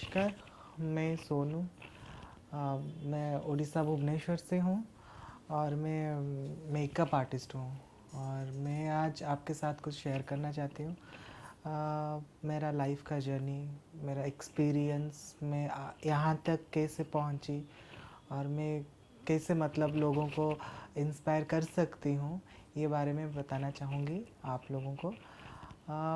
नमस्कार, मैं सोनू। मैं उड़ीसा भुवनेश्वर से हूँ और मैं मेकअप आर्टिस्ट हूँ और मैं आज आपके साथ कुछ शेयर करना चाहती हूँ। मेरा लाइफ का जर्नी, मेरा एक्सपीरियंस, मैं यहाँ तक कैसे पहुँची और मैं कैसे मतलब लोगों को इंस्पायर कर सकती हूँ, ये बारे में बताना चाहूँगी आप लोगों को।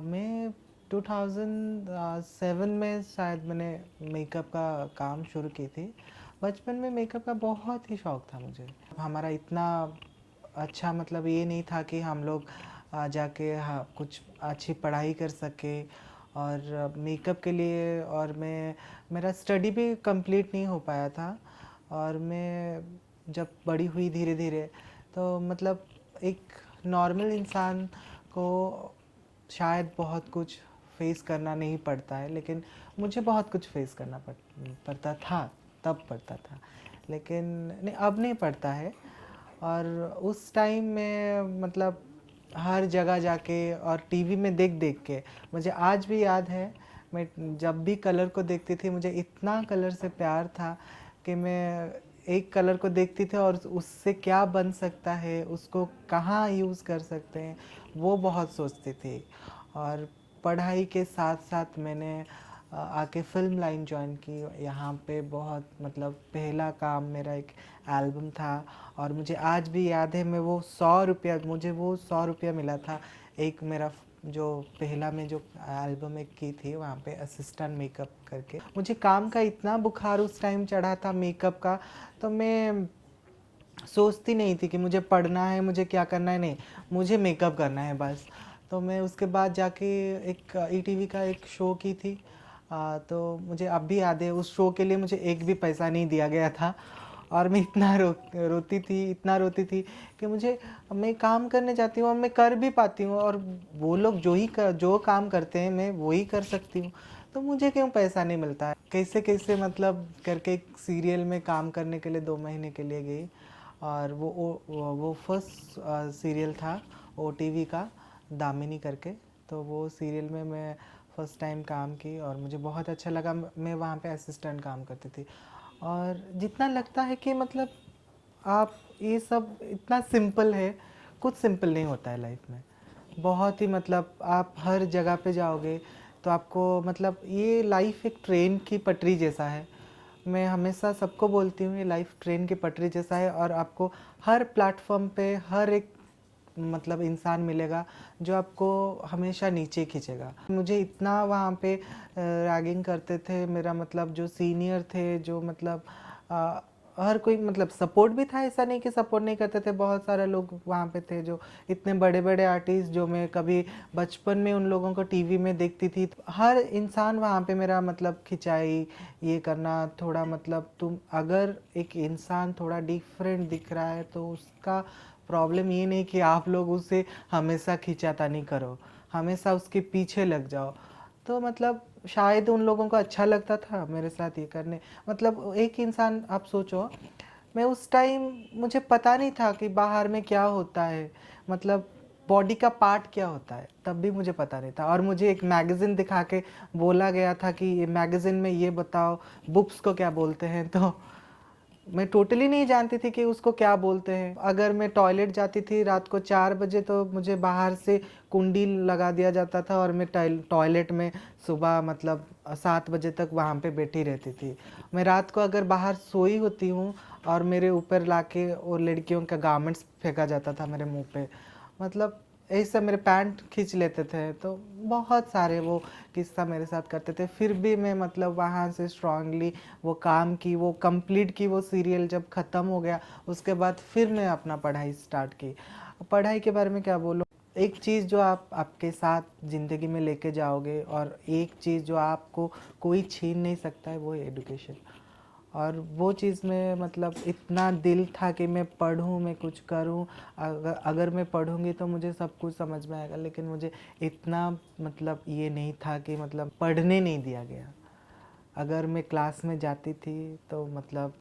मैं 2007 में शायद मैंने मेकअप का काम शुरू की थी। बचपन में मेकअप का बहुत ही शौक़ था मुझे। हमारा इतना अच्छा मतलब ये नहीं था कि हम लोग जाके कुछ अच्छी पढ़ाई कर सके और मेकअप के लिए, और मेरा स्टडी भी कंप्लीट नहीं हो पाया था। और मैं जब बड़ी हुई धीरे धीरे, तो मतलब एक नॉर्मल इंसान को शायद बहुत कुछ फेस करना नहीं पड़ता है, लेकिन मुझे बहुत कुछ फेस करना पड़ता था, तब पड़ता था, लेकिन नहीं, अब नहीं पड़ता है। और उस टाइम में मतलब हर जगह जाके और टीवी में देख देख के, मुझे आज भी याद है, मैं जब भी कलर को देखती थी मुझे इतना कलर से प्यार था कि मैं एक कलर को देखती थी और उससे क्या बन सकता है, उसको कहाँ यूज़ कर सकते हैं, वो बहुत सोचती थी। और पढ़ाई के साथ साथ मैंने आके फ़िल्म लाइन ज्वाइन की। यहाँ पे बहुत मतलब पहला काम मेरा एक एल्बम था और मुझे आज भी याद है, मैं वो 100 रुपया, मुझे वो 100 रुपया मिला था। एक मेरा जो पहला मैं जो एल्बम एक की थी, वहाँ पे असिस्टेंट मेकअप करके, मुझे काम का इतना बुखार उस टाइम चढ़ा था मेकअप का, तो मैं सोचती नहीं थी कि मुझे पढ़ना है, मुझे क्या करना है, नहीं, मुझे मेकअप करना है बस। तो मैं उसके बाद जाके एक ईटीवी का एक शो की थी। तो मुझे अब भी याद है, उस शो के लिए मुझे एक भी पैसा नहीं दिया गया था और मैं इतना रोती थी, इतना रोती थी कि मैं काम करने जाती हूँ और मैं कर भी पाती हूँ, और वो लोग जो काम करते हैं मैं वही कर सकती हूँ, तो मुझे क्यों पैसा नहीं मिलता है। कैसे कैसे मतलब करके एक सीरियल में काम करने के लिए 2 महीने के लिए गई, और वो फर्स्ट सीरियल था ओटीवी का, दामिनी करके। तो वो सीरियल में मैं फ़र्स्ट टाइम काम की और मुझे बहुत अच्छा लगा। मैं वहाँ पे असिस्टेंट काम करती थी। और जितना लगता है कि मतलब आप ये सब इतना सिंपल है, कुछ सिंपल नहीं होता है लाइफ में। बहुत ही मतलब आप हर जगह पे जाओगे तो आपको मतलब ये लाइफ एक ट्रेन की पटरी जैसा है। मैं हमेशा सबको बोलती हूँ, ये लाइफ ट्रेन की पटरी जैसा है और आपको हर प्लेटफॉर्म पे हर एक मतलब इंसान मिलेगा जो आपको हमेशा नीचे खींचेगा। मुझे इतना वहाँ पे रैगिंग करते थे, मेरा मतलब जो सीनियर थे, जो मतलब हर कोई मतलब सपोर्ट भी था, ऐसा नहीं कि सपोर्ट नहीं करते थे। बहुत सारे लोग वहाँ पे थे जो इतने बड़े बड़े आर्टिस्ट, जो मैं कभी बचपन में उन लोगों को टीवी में देखती थी। हर इंसान वहाँ पे मेरा मतलब खिंचाई, ये करना थोड़ा मतलब, तुम अगर एक इंसान थोड़ा डिफरेंट दिख रहा है तो उसका प्रॉब्लम ये नहीं कि आप लोग उसे हमेशा खींचातानी करो, हमेशा उसके पीछे लग जाओ। तो मतलब शायद उन लोगों को अच्छा लगता था मेरे साथ ये करने। मतलब एक इंसान, आप सोचो, मैं उस टाइम, मुझे पता नहीं था कि बाहर में क्या होता है, मतलब बॉडी का पार्ट क्या होता है, तब भी मुझे पता नहीं था। और मुझे एक मैगज़ीन दिखा के बोला गया था कि ये मैगज़ीन में ये बताओ बुब्स को क्या बोलते हैं, तो मैं टोटली नहीं जानती थी कि उसको क्या बोलते हैं। अगर मैं टॉयलेट जाती थी रात को 4 बजे, तो मुझे बाहर से कुंडी लगा दिया जाता था और मैं टॉयलेट में सुबह मतलब 7 बजे तक वहाँ पे बैठी रहती थी। मैं रात को अगर बाहर सोई होती हूँ और मेरे ऊपर लाके और लड़कियों का गारमेंट्स फेंका जाता था मेरे मुंह पे, मतलब ऐसा मेरे पैंट खींच लेते थे। तो बहुत सारे वो किस्सा मेरे साथ करते थे, फिर भी मैं मतलब वहाँ से स्ट्रांगली वो काम की, वो कंप्लीट की। वो सीरियल जब ख़त्म हो गया उसके बाद फिर मैं अपना पढ़ाई स्टार्ट की। पढ़ाई के बारे में क्या बोलूँ, एक चीज़ जो आप आपके साथ ज़िंदगी में लेके जाओगे और एक चीज़ जो आपको कोई छीन नहीं सकता है, वो है एडुकेशन। और वो चीज़ में मतलब इतना दिल था कि मैं पढ़ूँ, मैं कुछ करूँ, अगर मैं पढ़ूँगी तो मुझे सब कुछ समझ में आएगा। लेकिन मुझे इतना मतलब ये नहीं था कि मतलब पढ़ने नहीं दिया गया। अगर मैं क्लास में जाती थी तो मतलब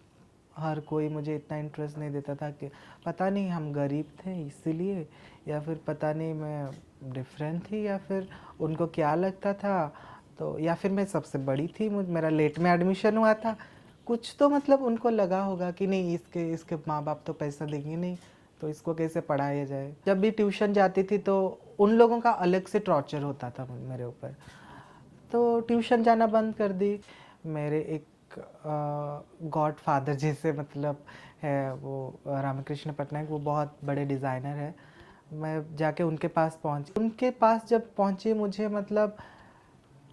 हर कोई मुझे इतना इंटरेस्ट नहीं देता था कि पता नहीं हम गरीब थे इसीलिए, या फिर पता नहीं मैं डिफरेंट थी, या फिर उनको क्या लगता था। तो या फिर मैं सबसे बड़ी थी, मेरा लेट में एडमिशन हुआ था, कुछ तो मतलब उनको लगा होगा कि नहीं इसके इसके माँ बाप तो पैसा देंगे नहीं, तो इसको कैसे पढ़ाया जाए। जब भी ट्यूशन जाती थी तो उन लोगों का अलग से टॉर्चर होता था मेरे ऊपर, तो ट्यूशन जाना बंद कर दी। मेरे एक गॉड फादर जैसे मतलब है वो रामकृष्ण पटनायक, वो बहुत बड़े डिज़ाइनर है। मैं जाके उनके पास पहुंची, उनके पास जब पहुंची मुझे मतलब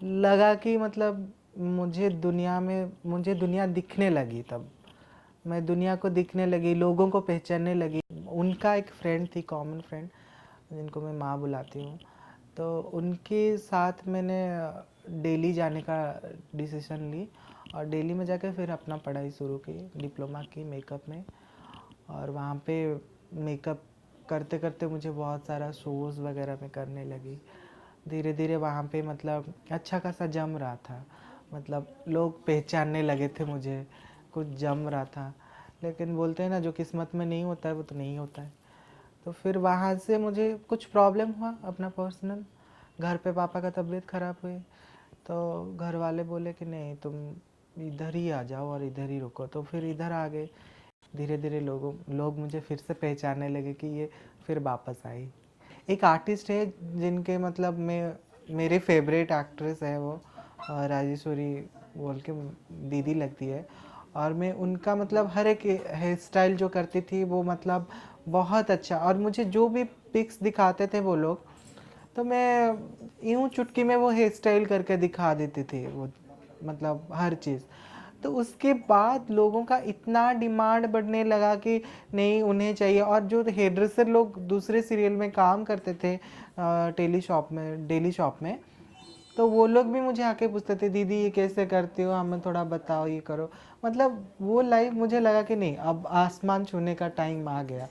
लगा कि मतलब मुझे दुनिया दिखने लगी। तब मैं दुनिया को दिखने लगी, लोगों को पहचानने लगी। उनका एक फ्रेंड थी, कॉमन फ्रेंड, जिनको मैं माँ बुलाती हूँ, तो उनके साथ मैंने दिल्ली जाने का डिसीज़न ली और दिल्ली में जाकर फिर अपना पढ़ाई शुरू की, डिप्लोमा की मेकअप में। और वहाँ पे मेकअप करते करते मुझे बहुत सारा शोज़ वगैरह में करने लगी। धीरे धीरे वहाँ पे मतलब अच्छा खासा जम रहा था, मतलब लोग पहचानने लगे थे मुझे, कुछ जम रहा था। लेकिन बोलते हैं ना, जो किस्मत में नहीं होता है वो तो नहीं होता है। तो फिर वहाँ से मुझे कुछ प्रॉब्लम हुआ अपना पर्सनल, घर पे पापा का तबीयत ख़राब हुई, तो घर वाले बोले कि नहीं तुम इधर ही आ जाओ और इधर ही रुको। तो फिर इधर आ गए। धीरे धीरे लोग मुझे फिर से पहचानने लगे कि ये फिर वापस आई। एक आर्टिस्ट है जिनके मतलब मेरे फेवरेट एक्ट्रेस है वो, राजेश्वरी बोल के दीदी लगती है। और मैं उनका मतलब हर एक हेयर स्टाइल जो करती थी वो मतलब बहुत अच्छा, और मुझे जो भी पिक्स दिखाते थे वो लोग, तो मैं यूँ चुटकी में वो हेयर स्टाइल करके दिखा देती थी वो, मतलब हर चीज़। तो उसके बाद लोगों का इतना डिमांड बढ़ने लगा कि नहीं उन्हें चाहिए। और जो हेयर ड्रेसर लोग दूसरे सीरियल में काम करते थे डेली शॉप में, तो वो लोग भी मुझे आके पूछते थे दीदी ये कैसे करती हो, हमें थोड़ा बताओ, ये करो। मतलब वो लाइफ मुझे लगा कि नहीं अब आसमान छूने का टाइम आ गया।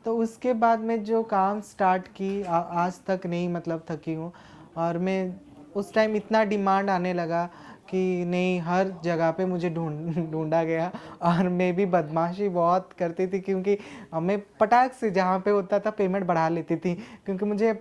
तो उसके बाद मैं जो काम स्टार्ट की आज तक नहीं मतलब थकी हूँ। और मैं उस टाइम इतना डिमांड आने लगा कि नहीं हर जगह पे मुझे ढूंढा गया। और मैं भी बदमाशी बहुत करती थी, क्योंकि मैं पटाख से जहाँ पे होता था पेमेंट बढ़ा लेती थी, क्योंकि मुझे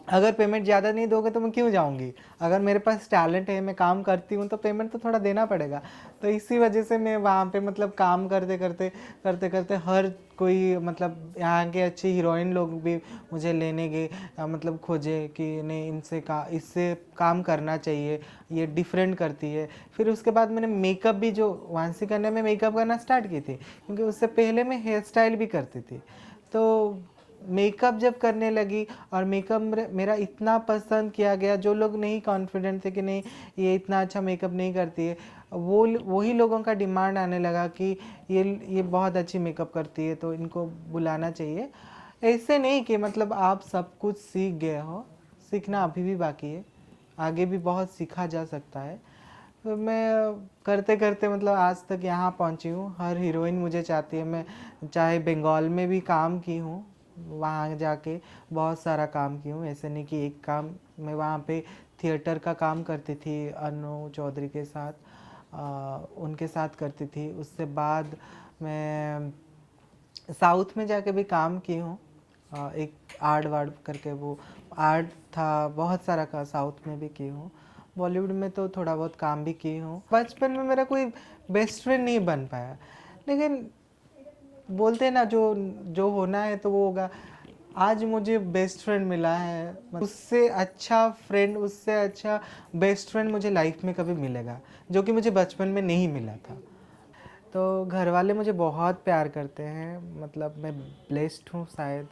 अगर पेमेंट ज़्यादा नहीं दोगे तो मैं क्यों जाऊँगी। अगर मेरे पास टैलेंट है, मैं काम करती हूँ, तो पेमेंट तो थोड़ा देना पड़ेगा। तो इसी वजह से मैं वहाँ पे मतलब काम करते करते हर कोई मतलब यहाँ के अच्छे हीरोइन लोग भी मुझे लेने गए, मतलब खोजे कि नहीं इससे काम करना चाहिए, ये डिफरेंट करती है। फिर उसके बाद मैंने मेकअप भी, जो वांसी करने में मेकअप करना स्टार्ट की थी, क्योंकि उससे पहले मैं हेयर स्टाइल भी करती थी। तो मेकअप जब करने लगी और मेकअप मेरा इतना पसंद किया गया, जो लोग नहीं कॉन्फिडेंट थे कि नहीं ये इतना अच्छा मेकअप नहीं करती है, वो वही लोगों का डिमांड आने लगा कि ये बहुत अच्छी मेकअप करती है, तो इनको बुलाना चाहिए। ऐसे नहीं कि मतलब आप सब कुछ सीख गए हो, सीखना अभी भी बाकी है, आगे भी बहुत सीखा जा सकता है। तो मैं करते करते मतलब आज तक यहाँ पहुँची हूँ। हर हीरोइन मुझे चाहती है। मैं चाहे बंगाल में भी काम की हूँ, वहाँ जाके बहुत सारा काम की हूँ, ऐसे नहीं कि एक काम। मैं वहाँ पे थिएटर का काम करती थी अनु चौधरी के साथ, उनके साथ करती थी। उससे बाद मैं साउथ में जाके भी काम की हूँ, एक आर्ट वार्ड करके वो आर्ट था, बहुत सारा का साउथ में भी की हूँ। बॉलीवुड में तो थोड़ा बहुत काम भी की हूँ। बचपन में मेरा कोई बेस्ट फ्रेंड नहीं बन पाया, लेकिन बोलते हैं ना जो जो होना है तो वो होगा। आज मुझे बेस्ट फ्रेंड मिला है, उससे अच्छा फ्रेंड, उससे अच्छा बेस्ट फ्रेंड मुझे लाइफ में कभी मिलेगा, जो कि मुझे बचपन में नहीं मिला था। तो घर वाले मुझे बहुत प्यार करते हैं, मतलब मैं ब्लेस्ड हूँ शायद,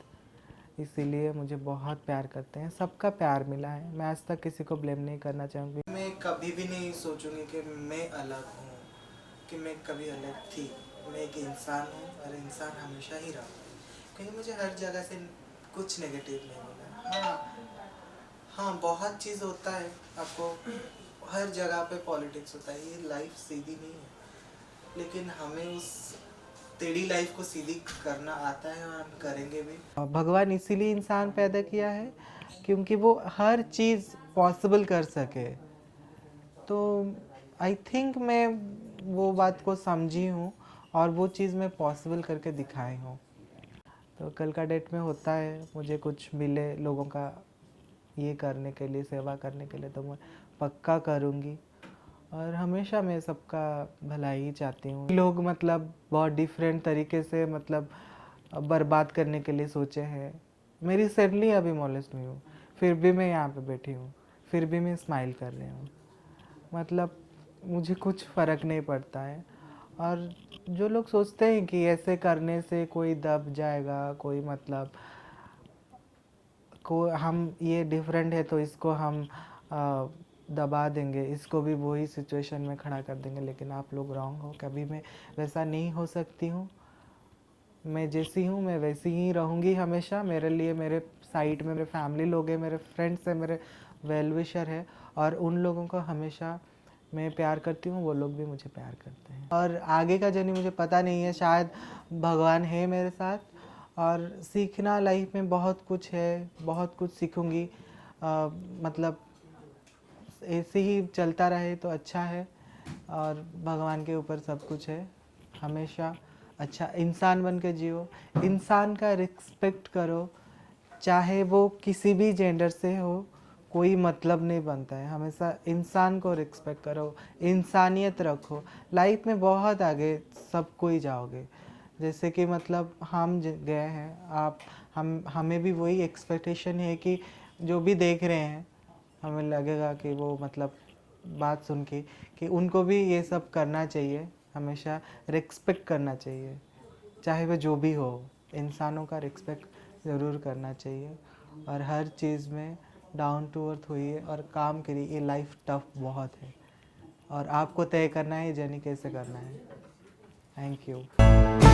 इसीलिए मुझे बहुत प्यार करते हैं। सबका प्यार मिला है, मैं आज तक किसी को ब्लेम नहीं करना चाहूँगी। मैं कभी भी नहीं सोचूंगी कि मैं अलग हूँ, कि मैं कभी अलग थी। मैं एक इंसान हूँ और इंसान हमेशा ही रहा, क्योंकि मुझे हर जगह से कुछ नेगेटिव नहीं मिला। हाँ हाँ, बहुत चीज़ होता है, आपको हर जगह पे पॉलिटिक्स होता है, ये लाइफ सीधी नहीं है, लेकिन हमें उस टेढ़ी लाइफ को सीधी करना आता है और हम करेंगे भी। भगवान इसीलिए इंसान पैदा किया है क्योंकि वो हर चीज़ पॉसिबल कर सके। तो आई थिंक मैं वो बात को समझी हूँ और वो चीज़ मैं पॉसिबल करके दिखाई हूँ। तो कल का डेट में होता है मुझे कुछ मिले लोगों का ये करने के लिए, सेवा करने के लिए तो मैं पक्का करूँगी। और हमेशा मैं सबका भलाई ही चाहती हूँ। लोग मतलब बहुत डिफरेंट तरीके से मतलब बर्बाद करने के लिए सोचे हैं। मैं रिसेंटली अभी मॉलेस्ट हुई हूँ, फिर भी मैं यहाँ पे बैठी हूँ, फिर भी मैं स्माइल कर रही हूँ। मतलब मुझे कुछ फ़र्क नहीं पड़ता है। और जो लोग सोचते हैं कि ऐसे करने से कोई दब जाएगा, कोई मतलब को हम ये डिफरेंट है तो इसको हम दबा देंगे, इसको भी वही सिचुएशन में खड़ा कर देंगे, लेकिन आप लोग रॉन्ग हो। कभी मैं वैसा नहीं हो सकती हूँ। मैं जैसी हूँ मैं वैसी ही रहूँगी हमेशा। मेरे लिए मेरे साइड में मेरे फैमिली लोग हैं, मेरे फ्रेंड्स हैं, मेरे वेल विशर है, और उन लोगों को हमेशा मैं प्यार करती हूँ, वो लोग भी मुझे प्यार करते हैं। और आगे का जर्नी मुझे पता नहीं है, शायद भगवान है मेरे साथ। और सीखना लाइफ में बहुत कुछ है, बहुत कुछ सीखूँगी। मतलब ऐसे ही चलता रहे तो अच्छा है, और भगवान के ऊपर सब कुछ है। हमेशा अच्छा इंसान बन के जियो, इंसान का रिस्पेक्ट करो, चाहे वो किसी भी जेंडर से हो, कोई मतलब नहीं बनता है। हमेशा इंसान को रिस्पेक्ट करो, इंसानियत रखो, लाइफ में बहुत आगे सब कोई जाओगे। जैसे कि मतलब हम गए हैं, आप हमें भी वही एक्सपेक्टेशन है कि जो भी देख रहे हैं हमें लगेगा कि वो मतलब बात सुन के कि उनको भी ये सब करना चाहिए, हमेशा रिस्पेक्ट करना चाहिए, चाहे वह जो भी हो। इंसानों का रिस्पेक्ट ज़रूर करना चाहिए, और हर चीज़ में डाउन टू अर्थ होइए और काम करिए। ये लाइफ टफ बहुत है, और आपको तय करना है ये जर्नी कैसे करना है। Thank you.